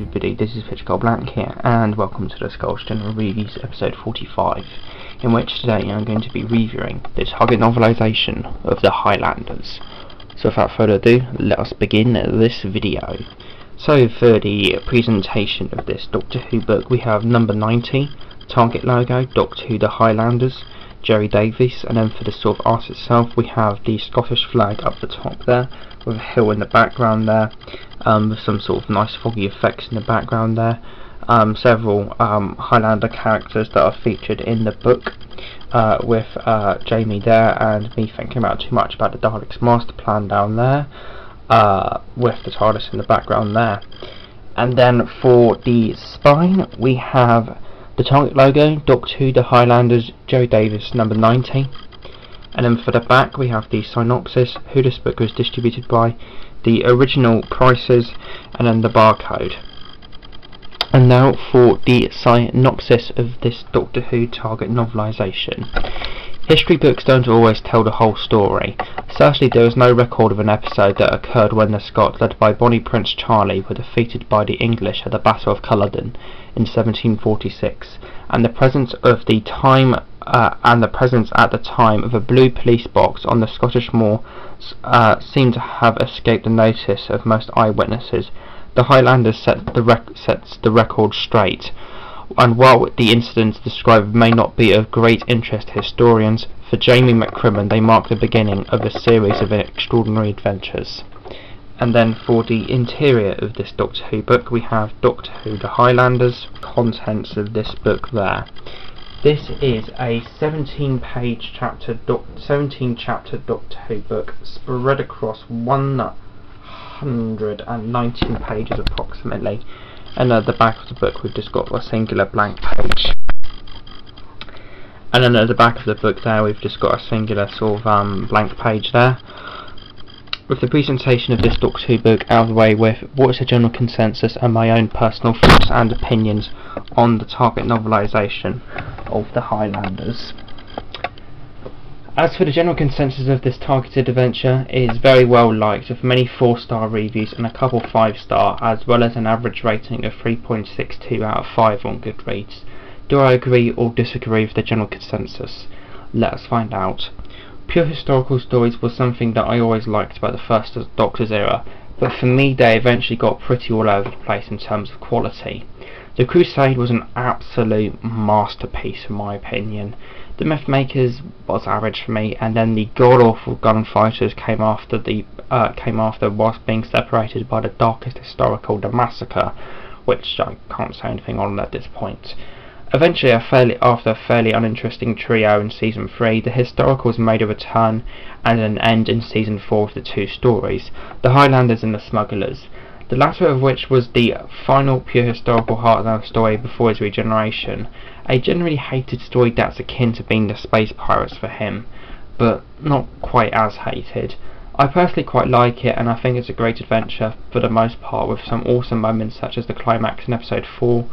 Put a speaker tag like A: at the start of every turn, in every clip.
A: everybody, this is Pitch Blank here, and welcome to the Skulls General Reviews episode 45, in which today I'm going to be reviewing the target novelisation of the Highlanders. So without further ado, let us begin this video. So for the presentation of this Doctor Who book, we have number 90, target logo, Doctor Who the Highlanders, Jerry Davies, and then for the sort of art itself we have the Scottish flag up the top there, with a hill in the background there, with some sort of nice foggy effects in the background there. Several Highlander characters that are featured in the book, with Jamie there, and me thinking about too much about the Daleks' master plan down there, with the TARDIS in the background there. And then for the spine we have the target logo, Doctor Who the Highlanders, Jerry Davies, number 90. And then for the back we have the synopsis, who this book was distributed by, the original prices, and then the barcode. And now for the synopsis of this Doctor Who target novelisation. History books don't always tell the whole story. Certainly there is no record of an episode that occurred when the Scots, led by Bonnie Prince Charlie, were defeated by the English at the Battle of Culloden in 1746, and the presence at the time of a blue police box on the Scottish moor seemed to have escaped the notice of most eyewitnesses. The Highlanders sets the record straight, and while the incidents described may not be of great interest to historians, for Jamie McCrimmon they mark the beginning of a series of extraordinary adventures. And then for the interior of this Doctor Who book we have Doctor Who the Highlanders, contents of this book there. This is a 17 chapter Doctor Who book spread across 119 pages approximately. And at the back of the book we've just got a singular blank page. And then at the back of the book there we've just got a singular sort of blank page there. With the presentation of this Doctor Who book out of the way, with what is the general consensus and my own personal thoughts and opinions on the target novelisation of the Highlanders. As for the general consensus of this targeted adventure, it is very well liked, with many 4-star reviews and a couple 5-star, as well as an average rating of 3.62 out of 5 on Goodreads. Do I agree or disagree with the general consensus? Let us find out. Pure historical stories was something that I always liked about the first Doctor's era, but for me they eventually got pretty all over the place in terms of quality. The Crusade was an absolute masterpiece in my opinion. The Mythmakers was average for me, and then the god-awful Gunfighters came after whilst being separated by the darkest historical, the Massacre, which I can't say anything on at this point. Eventually, after a fairly uninteresting trio in Season 3, the historicals made a return and an end in Season 4 of the 2 stories, the Highlanders and the Smugglers, the latter of which was the final pure historical Heartland story before his regeneration, a generally hated story that's akin to being the Space Pirates for him, but not quite as hated. I personally quite like it, and I think it's a great adventure for the most part, with some awesome moments such as the climax in episode 4,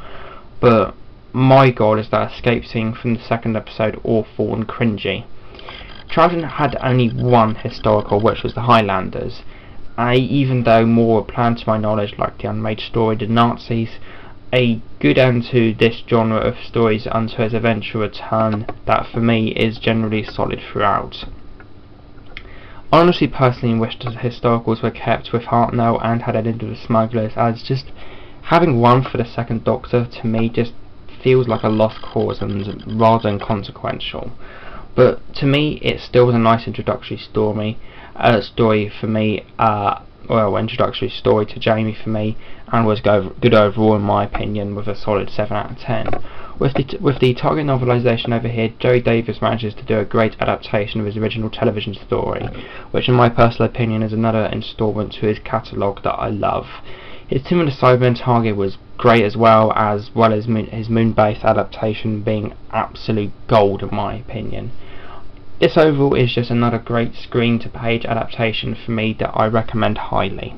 A: but my god is that escape scene from the second episode awful and cringy. Charlton had only one historical, which was the Highlanders, even though more were planned to my knowledge, like the unmade story, the Nazis, a good end to this genre of stories until his eventual return that for me is generally solid throughout. I honestly personally wish the historicals were kept with Hartnell and had ended with the Smugglers, as just having one for the second Doctor to me just feels like a lost cause and rather inconsequential. But to me it still was a nice introductory story for me, introductory story to Jamie for me, and was good overall in my opinion, with a solid 7 out of 10. With the target novelisation over here, Jerry Davies manages to do a great adaptation of his original television story, which in my personal opinion is another instalment to his catalogue that I love. His Tim and the Cybermen target was great as well as his Moon-based adaptation being absolute gold in my opinion. This overall is just another great screen-to-page adaptation for me that I recommend highly.